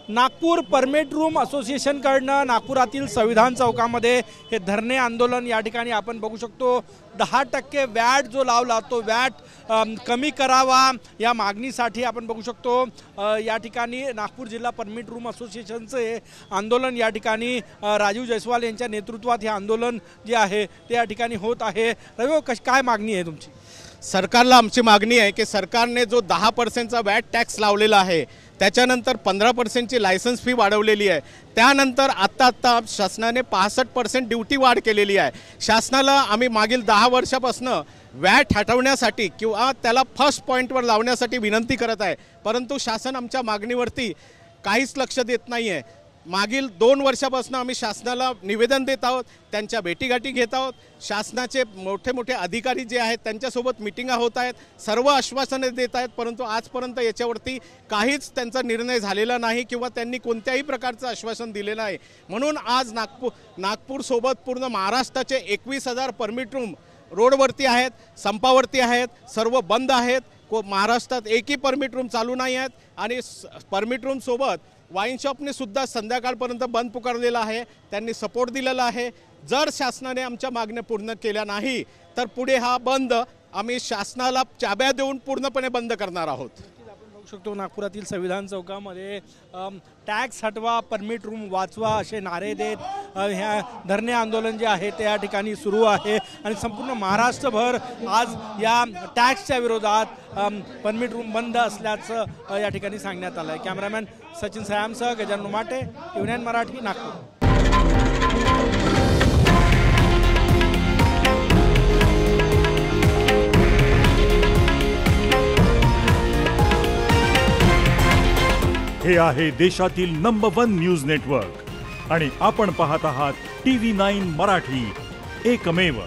Nagpur permit room असोसिएशनकडनं नागपुरातील संविधान चौकामध्ये हे धरणे आंदोलन या ठिकाणी आपण बघू शकतो। 10% वॅट जो लावला तो वॅट कमी करावा या मागणीसाठी आपण बघू शकतो या ठिकाणी नागपूर जिल्हा परमिट रूम असोसिएशनचे आंदोलन या ठिकाणी राजीव जयस्वाल यांच्या नेतृत्वात हे आंदोलन जे आहे ते या ठिकाणी होत आहे। रवी काय मागणी आहे तुमची? सरकारला आमची मागणी आहे की सरकारने जो 10%चा वॅट टॅक्स लावलेला आहे त्याच्यानंतर 15%ची लायसन्स फी वाढवलेली आहे, त्यानंतर आत्ता शासनाने 65% ड्युटी वाढ केलेली आहे। शासनाला आम्ही मागील 10 वर्षापासून वॅट हटवण्यासाठी किंवा त्याला फर्स्ट पॉईंटवर लावण्यासाठी विनंती करत आहे, परंतु शासन आमच्या मागणीवरती काहीच लक्ष देत नाही आहे। मागील 2 वर्षापासून आम्ही शासनाला निवेदन देत आहोत, त्यांच्या भेटीगाठी घेत आहोत, शासनाचे मोठे मोठे अधिकारी जे आहेत त्यांच्यासोबत मिटिंगा होत आहेत, सर्व आश्वासने देत आहेत, परंतु आजपर्यंत याच्यावरती काहीच त्यांचा निर्णय झालेला नाही किंवा त्यांनी कोणत्याही प्रकारचं आश्वासन दिलेलं नाही। म्हणून आज नागपूरसोबत पूर्ण महाराष्ट्राचे 21,000 परमिट रूम रोडवरती आहेत, संपावरती आहेत, सर्व बंद आहेत। महाराष्ट्रात एकही परमिट रूम चालू नाही आहेत आणि परमिट रूम सोबत वाईन शॉपने सुद्धा संध्याकाळपर्यंत बंद पुकारलेला आहे, त्यांनी सपोर्ट दिलेला आहे। जर शासनाने आमच्या मागण्या पूर्ण केल्या नाही तर पुढे हा बंद आम्ही शासनाला चाब्या देऊन पूर्णपणे बंद करणार आहोत। आपण बघू शकतो नागपुरातील संविधान चौकामध्ये टॅक्स हटवा, परमिट रूम वाचवा असे नारे देत ह्या धरणे आंदोलन जे आहे ते या ठिकाणी सुरू आहे आणि संपूर्ण महाराष्ट्रभर आज या टॅक्सच्या विरोधात परमिट रूम बंद असल्याचं या ठिकाणी सांगण्यात आलं आहे। कॅमेरामॅन सचिन सयामसह गजानन माटे, TVN मराठी, नागपूर। हे आहे देशातील नंबर 1 न्यूज नेटवर्क आणि आपण पाहत आहात TV9 मराठी, एकमेव।